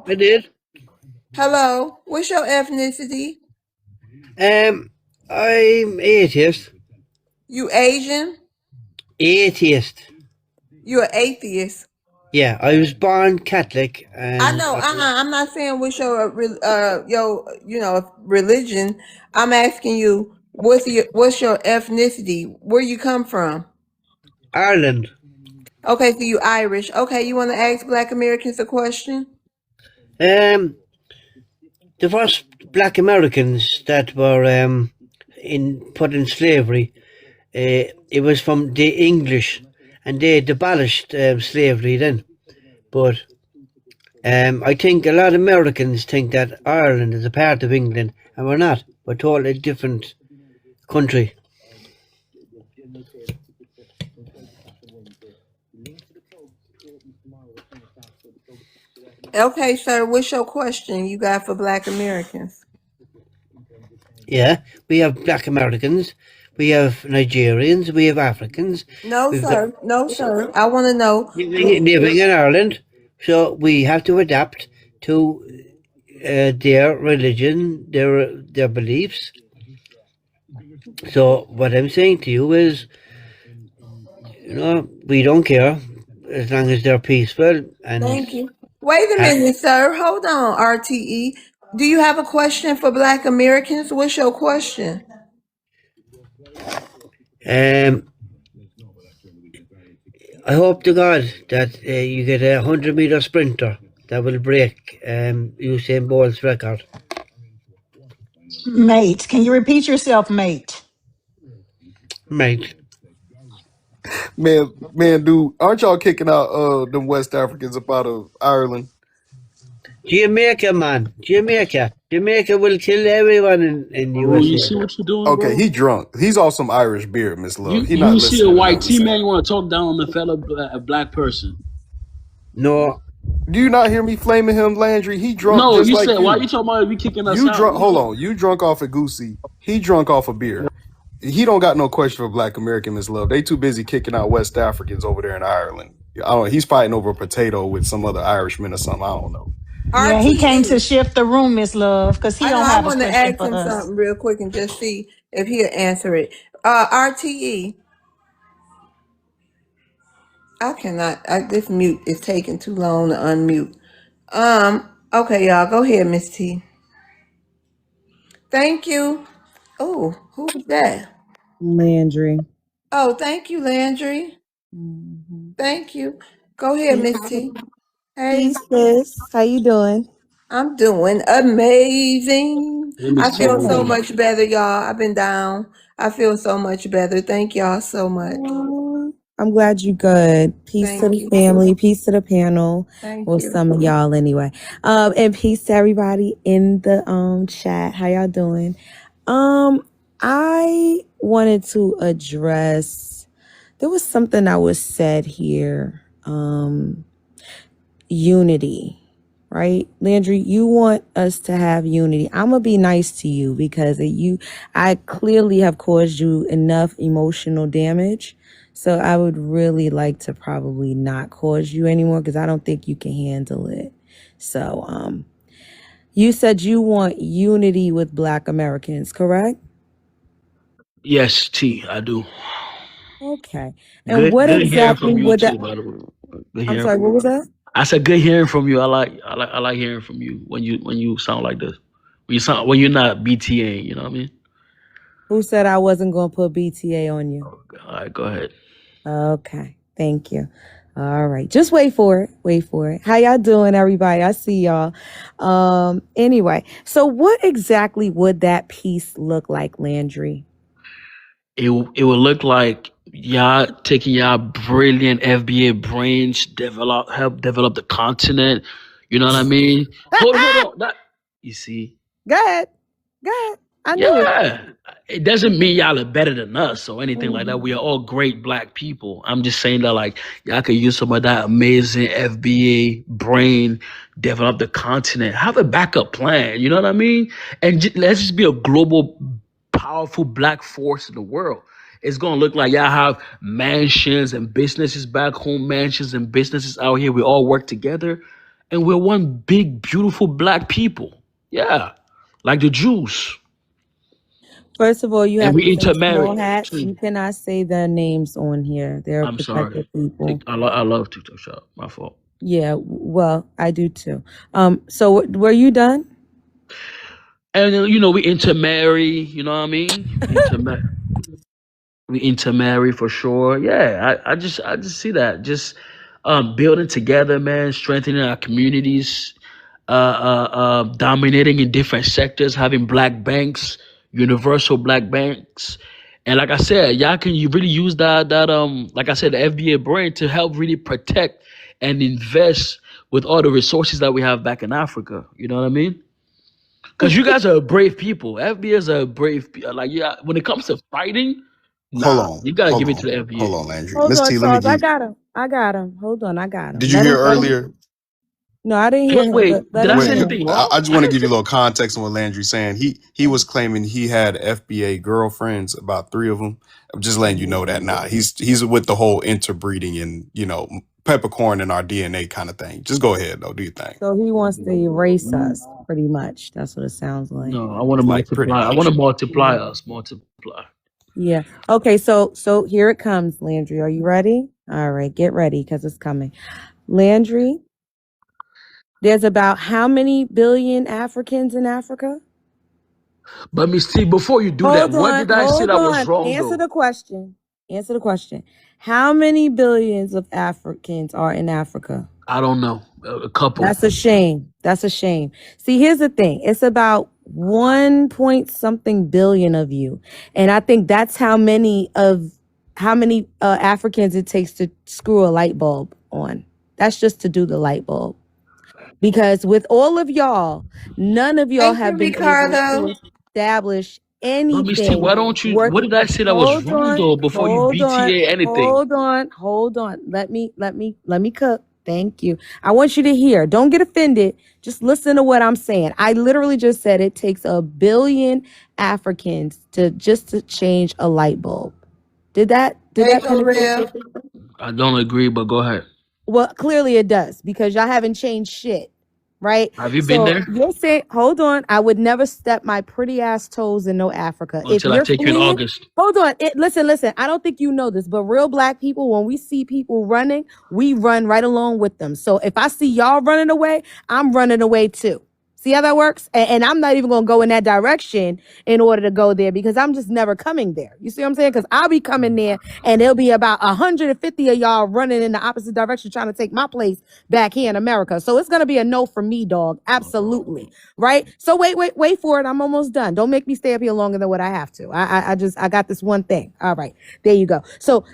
I did. Hello. What's your ethnicity? I'm atheist. You Asian? Atheist. You an atheist? Yeah, I was born Catholic, I and know. I'm not saying what's your religion. I'm asking you what's your ethnicity? Where you come from? Ireland. Okay, so you Irish. Okay, you want to ask Black Americans a question? Um, the first Black Americans that were in put in slavery, it was from the English, and they abolished slavery then. But I think a lot of Americans think that Ireland is a part of England, and we're not. We're totally different country. Okay, sir. What's your question you got for Black Americans? Yeah, we have Black Americans, we have Nigerians, we have Africans. No, We've got sir. No, sir. I want to know. living in Ireland, so we have to adapt to their religion, their beliefs. So what I'm saying to you is, we don't care as long as they're peaceful and Thank you. Wait a minute, sir. Hold on, RTE. Do you have a question for Black Americans? What's your question? um. I hope to God that you get a 100-meter sprinter that will break Usain Bolt's record. Mate, can you repeat yourself, mate? Mate. Man, dude, aren't y'all kicking out them West Africans up out of Ireland? Jamaica, man. Jamaica. Jamaica will kill everyone in Bro, you USA. see what you're doing, Okay, bro? he drunk. He's off some Irish beer, Miss Love. He not You see a listening to white nothing we T man, saying. you want to talk down on the fellow black person. No. Do you not hear me flaming him, Landry? He drunk No, just you like said, why you. you talking about you kicking us You out? drunk. Hold on. You drunk off a goosey. He drunk off a beer. He don't got no question for Black American, Miss Love. They too busy kicking out West Africans over there in Ireland. I don't. He's fighting over a potato with some other Irishman or something. I don't know. Yeah, he came to RTE. shift the room, Miss Love, because he I know don't I have a want to question ask for him us. something real quick and just see if he'll answer it. RTE. I cannot. This mute is taking too long to unmute. Okay, y'all. Go ahead, Miss T. Thank you. Oh, who's that? Landry. Oh, thank you, Landry. Mhm. Thank you. Go ahead, Miss T. Hey, Peace, sis. How you doing? I'm doing amazing. Hey, Miss I T, how feel you so Okay. doing? much better, y'all. I've been down. I feel so much better. Thank y'all so much. Aw, I'm glad you good. Peace to Thank the you. family. Peace to the panel. Thank Well, you. some of y'all anyway. And peace to everybody in the chat. How y'all doing? I wanted to address. There was something that was said here. Unity, right? Landry, you want us to have unity. I'm gonna be nice to you because I clearly have caused you enough emotional damage. So I would really like to probably not cause you anymore because I don't think you can handle it. So you said you want unity with Black Americans, correct? Yes, T, I do. Okay. And what Good hearing exactly from you would that too, by the way. Good I'm hearing sorry, from what you. was that? I said good hearing from you. I like hearing from you when you sound like this. When you're not BTA, you know what I mean? Who said I wasn't gonna put BTA on you? All right, go ahead. Okay. Thank you. All right. Just wait for it. Wait for it. How y'all doing, everybody? I see y'all. Anyway, so what exactly would that piece look like, Landry? It would look like y'all taking y'all brilliant FBA brains, help develop the continent. You know what I mean? Hold on. You see? Go ahead. Go ahead. I knew it. Yeah. It doesn't mean y'all are better than us or anything like that. Mhm. We are all great black people. I'm just saying that like y'all could use some of that amazing FBA brain, develop the continent, have a backup plan. You know what I mean? And let's just be a global, powerful black force in the world. It's gonna look like y'all have mansions and businesses back home, mansions and businesses out here. We all work together, and we're one big, beautiful black people. Yeah, like the Jews, First of all, you and have we to say intermarry small hats. too. You cannot say their names on here. They're I'm sorry. protected people. I love TikTok Shop. My fault. Yeah, well, I do too. So were you done? And you know, we intermarry. You know what I mean? We intermarry for sure. Yeah, I just see that. Just building together, man, strengthening our communities, dominating in different sectors, having black banks, universal black banks. And like I said, y'all can you really use that like I said, the FBA brain to help really protect and invest with all the resources that we have back in Africa. You know what I mean? Because you guys are brave people. FBA is a brave like yeah, when it comes to fighting, Hold nah, on, you gotta hold give it to on, the hold FBA. on, Landry. Hold Miss on, T, let me Charles. I give. got him. I got him. Hold on, I got him. Did you hear Let him. earlier? No, I didn't hear Wait, him, but wait, let did I him say Wait, finish. anything I wrong? just want to give you a little context on what Landry's saying. He was claiming he had FBA girlfriends, about 3 of them. I'm just letting you know that now. He's with the whole interbreeding and peppercorn in our DNA kind of thing. Just go ahead though, do your thing. So he wants to erase us, pretty much. That's what it sounds like. No, I want to Like pretty multiply. I want much. to multiply us, multiply. Yeah. Okay, so here it comes, Landry. Are you ready? All right, get ready because it's coming. Landry, there's about how many billion Africans in Africa? But Miss T, before you do that, Hold what on, did I say hold that was on. wrong Answer though? the question. Answer the question. How many billions of Africans are in Africa? I don't know. A couple. That's a shame. That's a shame. See, here's the thing. It's about 1 point something billion of you. And I think that's how many Africans it takes to screw a light bulb on. That's just to do the light bulb. Because with all of y'all, none of y'all Thank you, have been able Ricardo. to establish But Miss T, anything why don't you? What working. did I say that was Hold wrong on, though? Before you hold on, BTA anything, hold on, hold on. Let me cook. Thank you. I want you to hear. Don't get offended. Just listen to what I'm saying. I literally just said it takes 1 billion Africans to change a light bulb. Did that Hey, penetrate? Gorilla. I don't agree. But go ahead. Well, clearly it does because y'all haven't changed shit, right? Have you been So there you're saying, hold on, I would never step my pretty ass toes in no Africa. If until I you're take you in fleeing, August? hold on. Listen. I don't think you know this, but real black people, when we see people running, we run right along with them. So if I see y'all running away, I'm running away too. See how that works? And I'm not even going to go in that direction in order to go there because I'm just never coming there. You see what I'm saying? Because I'll be coming there and there'll be about 150 of y'all running in the opposite direction trying to take my place back here in America. So it's going to be a no for me, dog. Absolutely. Right? So wait for it. I'm almost done. Don't make me stay up here longer than what I have to. I got this one thing. All right. There you go. So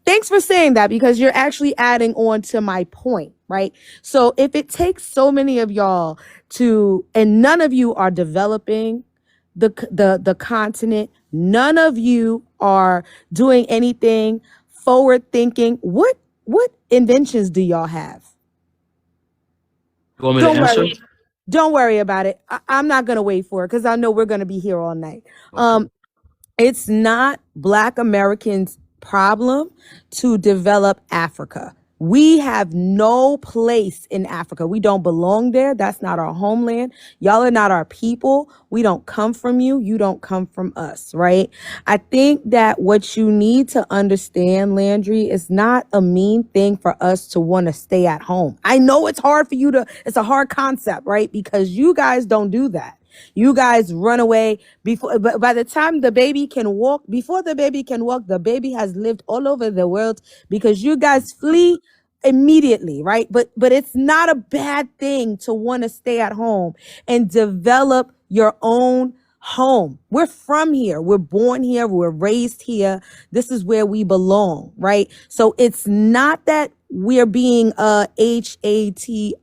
thanks for saying that because you're actually adding on to my point, right? So if it takes so many of y'all and none of you are developing the continent, none of you are doing anything forward thinking. What inventions do y'all have? You want me to Don't answer? worry. Don't worry about it. I'm not gonna wait for it because I know we're gonna be here all night. Okay. It's not Black Americans' problem to develop Africa. We have no place in Africa. We don't belong there. That's not our homeland. Y'all are not our people. We don't come from you. You don't come from us, right? I think that what you need to understand, Landry, is not a mean thing for us to want to stay at home. I know it's hard for you it's a hard concept, right? Because you guys don't do that. You guys run away but by the time the baby can walk, before the baby can walk, the baby has lived all over the world because you guys flee immediately, right? But it's not a bad thing to want to stay at home and develop your own home. We're from here. We're born here. We're raised here. This is where we belong, right? So it's not that we're being HATEFUL,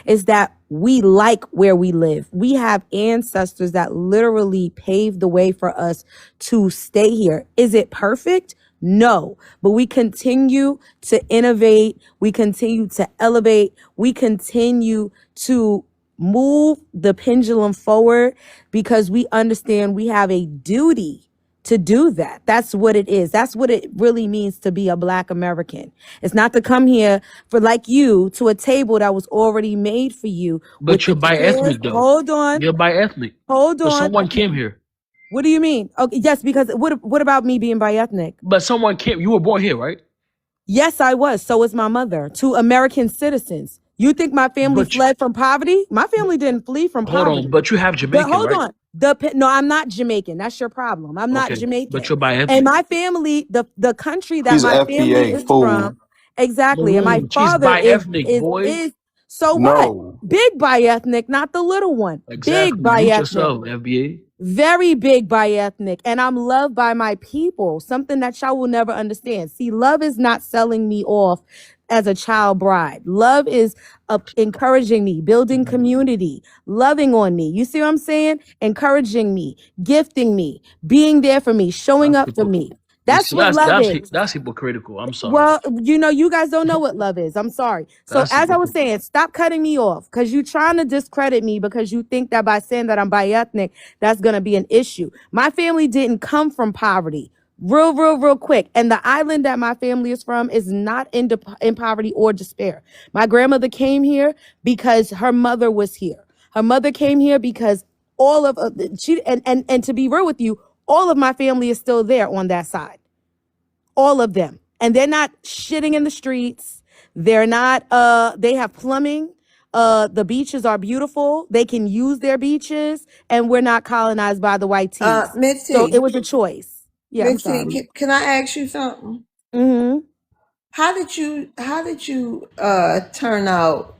is that we like where we live. We have ancestors that literally paved the way for us to stay here. Is it perfect? No, but we continue to innovate. We continue to elevate. We continue to move the pendulum forward because we understand we have a duty to do that. That's what it is. That's what it really means to be a Black American. It's not to come here for like you to a table that was already made for you with But the you're bi chairs. ethnic though. Hold on. You're bi ethnic. Hold But on. someone came here. What do you mean? Okay, yes, because what about me being bi-ethnic? But someone came. You were born here, right? Yes, I was. So was my mother. Two American citizens. You think my family But you, fled from poverty? My family didn't flee from hold poverty. on. But you have But Jamaican, hold right? on. No, I'm not Jamaican. That's your problem. I'm not Okay. But Jamaican. you're bi And ethnic. my family, the country that He's my family FBA is fool. from, exactly. And my Maroon. She's father bi ethnic, boy. is so what? No. Big bi-ethnic, not the little one. Big Exactly. Mute bi-ethnic. yourself, FBA. Very big bi-ethnic, and I'm loved by my people, something that y'all will never understand. See, love is not selling me off as a child bride. Love is encouraging me, building community, loving on me. You see what I'm saying? Encouraging me, gifting me, being there for me, showing That's up for hypo- me. You That's see, what love is. that's hypocritical. I'm sorry. Well, you guys don't know what love is. I'm sorry. So That's as I was hypocritical. saying, stop cutting me off because you're trying to discredit me because you think that by saying that I'm bi-ethnic, that's going to be an issue. My family didn't come from poverty. Real quick. And the island that my family is from is not in poverty or despair. My grandmother came here because her mother was here. Her mother came here because all of she and to be real with you, all of my family is still there on that side. All of them. And they're not shitting in the streets. They're not they have plumbing. The beaches are beautiful. They can use their beaches, and we're not colonized by the white tees. Miss So it T, was a choice. Yeah, I'm Miss T, sorry. can I ask you something? Mm-hmm. How did you turn out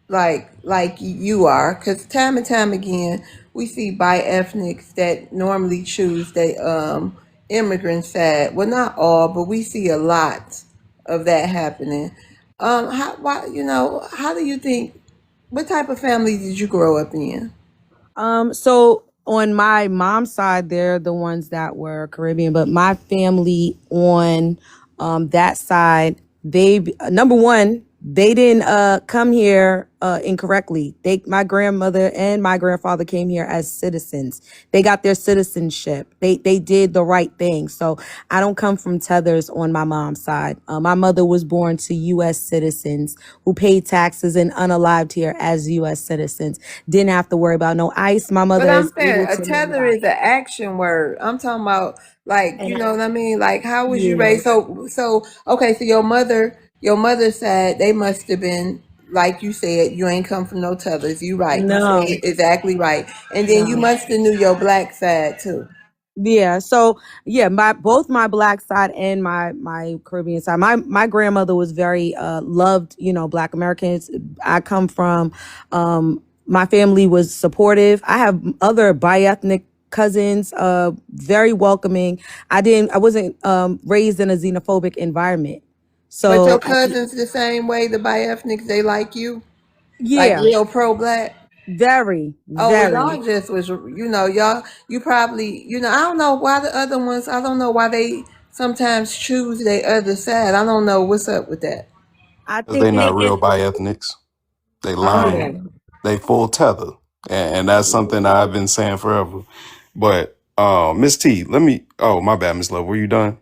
like you are? Because time and time again we see bi-ethnics that normally choose the immigrant side. Well, not all, but we see a lot of that happening. How do you think? What type of family did you grow up in? So on my mom's side, they're the ones that were Caribbean, but my family on that side, they number one, they didn't come here incorrectly. My grandmother and my grandfather came here as citizens. They got their citizenship. They did the right thing. So I don't come from tethers on my mom's side. My mother was born to U.S. citizens who paid taxes and unalived here as U.S. citizens. Didn't have to worry about no ICE. My mother But I'm is saying able a to live tether without. is an action word. I'm talking about like, you And know what I mean? Like how was you yeah, raised? So okay, so your mother said they must have been like you said, you ain't come from no tethers. You right. You said no, exactly right. And then you no. must have knew your black side too. Yeah, so yeah, both my black side and my Caribbean side. My grandmother was very loved, Black Americans. I come from my family was supportive. I have other bi-ethnic cousins, very welcoming. I wasn't raised in a xenophobic environment. But your So cousins the same way, the bi-ethnics, they like you? Like yeah, real pro-black? very, Oh, well, very. y'all just was, y'all, you probably, I don't know why the other ones, I don't know why they sometimes choose their other side. I don't know what's up with that. I Because they think not real bi ethnics. They Oh, yeah. lying. They full tether. And that's something I've been saying forever. But Miss T, let me my bad, Miss Love. Were you done?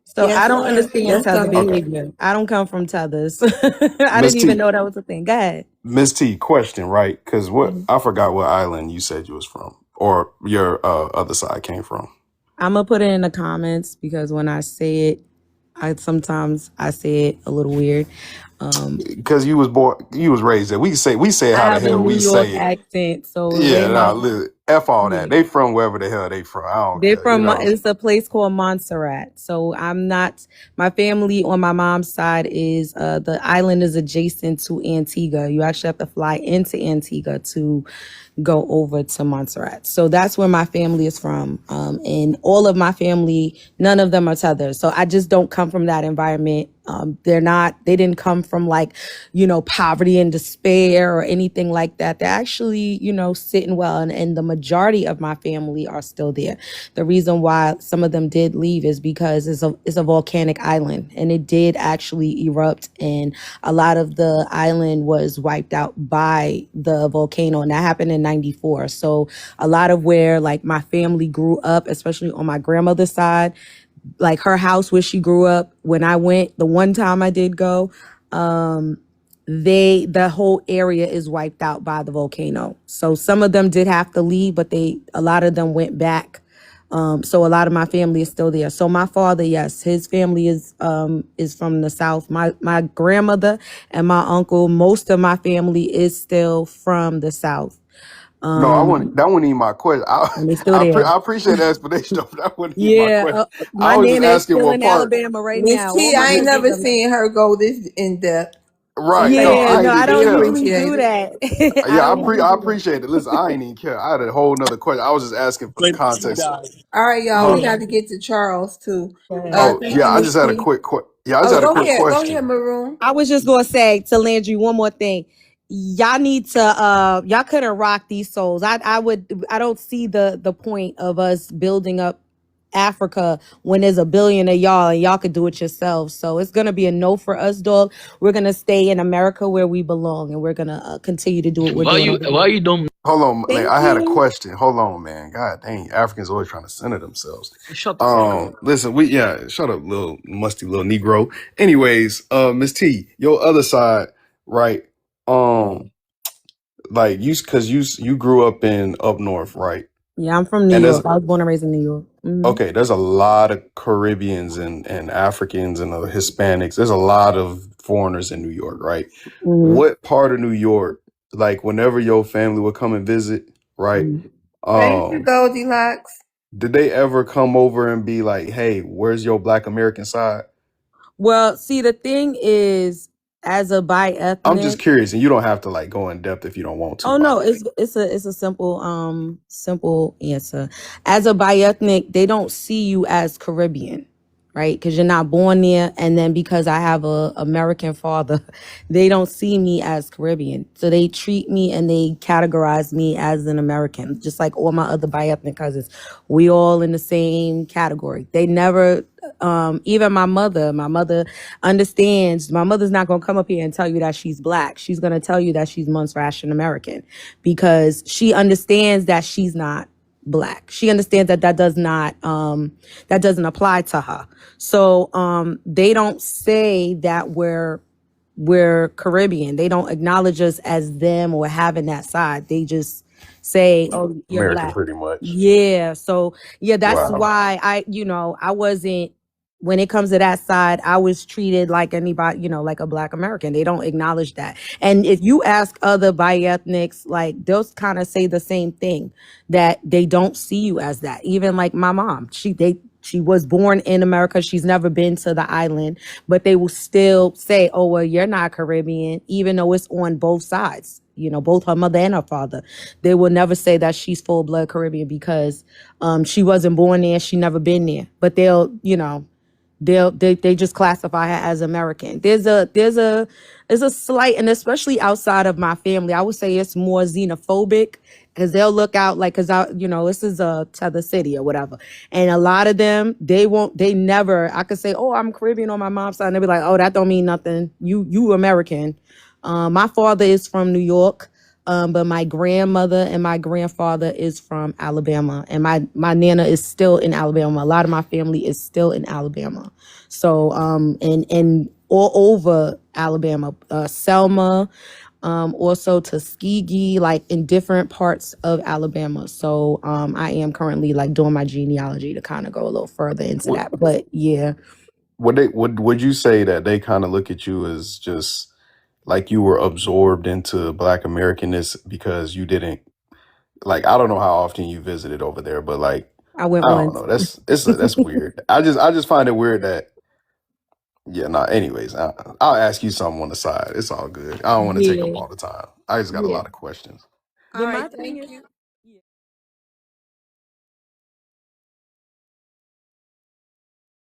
So yes, I don't sir. understand Yes, tether sir. Okay. behavior. I don't come from tethers. I Miss didn't even T. know that was a thing. Go ahead. Miss T, question, right? Because I forgot what island you said you was from. Or your other side came from. I'm gonna put it in the comments because when I say it, sometimes I say it a little weird. Because you was raised there. We say it I how the have a hell New we York say it. accent, so they Yeah, might. F all that. Yeah. They from wherever the hell they from. I don't They're care. from. It's a place called Montserrat. So I'm not. My family on my mom's side is the island is adjacent to Antigua. You actually have to fly into Antigua to go over to Montserrat. So that's where my family is from. And all of my family, none of them are tethered. So I just don't come from that environment They didn't come from like, poverty and despair or anything like that. They're actually, sitting well. And the majority of my family are still there. The reason why some of them did leave is because it's a volcanic island, and it did actually erupt, and a lot of the island was wiped out by the volcano, and that happened in 94. So a lot of where like my family grew up, especially on my grandmother's side, like her house where she grew up, when I went, the one time I did go, the whole area is wiped out by the volcano. So some of them did have to leave, but a lot of them went back. So a lot of my family is still there. So my father, yes, his family is from the South. My grandmother and my uncle, most of my family is still from the South. No, that wasn't even my question. And they still there. I appreciate the explanation. That wasn't even my question. My I was just nana is asking still what in part. Alabama right Miss now. T, I ain't never seen her go this in depth. Right. She No, Yeah, I no, ain't I even don't care. usually appreciate do it. that. Yeah, don't usually I do that. appreciate it. Listen, I ain't even care. I had a whole nother question. I was just asking for the context. All right, y'all. Oh, We got to get to Charles too. oh Thank yeah, you, I Miss just had a T. quick yeah, I just Oh, had a go quick ahead. Go question. ahead, Maroon. I was just gonna say to Landry one more thing. Y'all need to y'all couldn't rock these souls. I don't see the point of us building up Africa when there's a billion of y'all and y'all could do it yourselves. So it's gonna be a no for us, dog. We're gonna stay in America where we belong, and we're gonna continue to do what we're doing. Why you don't Hold on, man. Thank I had a you. question. Hold on, man. God dang, Africans always trying to center themselves. shut the fuck up? Listen, shut up, little musty little Negro. Anyways, Miss T, your other side, right? Like you grew up up north, right? Yeah, I'm from New And there's York. I was born and raised in New York. okay, there's a lot of Caribbeans and Africans and Hispanics. There's a lot of foreigners in New York, right? Mhm. What part of New York, like whenever your family would come and visit, right? Thank you, Goldilocks. Did they ever come over and be like, "Hey, where's your Black American side?" Well, see, the thing is, as a I'm just bi-ethnic, curious, and you don't have to like go in depth if you don't want to. oh By no, the way, it's a simple answer. As a bi-ethnic, they don't see you as Caribbean, right? Because you're not born there, and then because I have a American father, they don't see me as Caribbean. So they treat me and they categorize me as an American, just like all my other bi-ethnic cousins. We all in the same category. They never even my mother understands. My mother's not going to come up here and tell you that she's Black. She's going to tell you that she's Montreal American, because she understands that she's not Black. She understands that that doesn't apply to her. So they don't say that we're Caribbean. They don't acknowledge us as them or having that side. They just say, "Oh, you're American, Black." pretty much. Yeah. So yeah, that's Wow. why I wasn't, when it comes to that side, I was treated like anybody, like a Black American. They don't acknowledge that. And if you ask other bi-ethnics, like they'll kind of say the same thing, that they don't see you as that. Even like my mom, she was born in America. She's never been to the island, but they will still say, "Oh, well, you're not Caribbean," even though it's on both sides. Both her mother and her father. They will never say that she's full blood Caribbean, because she wasn't born there. She never been there. But they just classify her as American. There's a slight, and especially outside of my family, I would say it's more xenophobic, because they'll look out like, because this is a Tether City or whatever, and a lot of them, they never, I could say, "Oh, I'm Caribbean on my mom's side," and they'll be like, "Oh, that don't mean nothing. You American." My father is from New York. But my grandmother and my grandfather is from Alabama, and my nana is still in Alabama. A lot of my family is still in Alabama. So and all over Alabama, Selma, also Tuskegee, like in different parts of Alabama. So I am currently like doing my genealogy to kind of go a little further into Would that. But yeah. would you say that they kind of look at you as just like you were absorbed into Black Americanness because you didn't, like, I don't know how often you visited over there, but like I went I don't once. know. That's weird. I just find it weird that yeah. No. Anyways, I'll ask you something on the side. It's all good. I don't want to take up Yeah. all the time. I just got a Yeah. lot of questions. All right, thank you.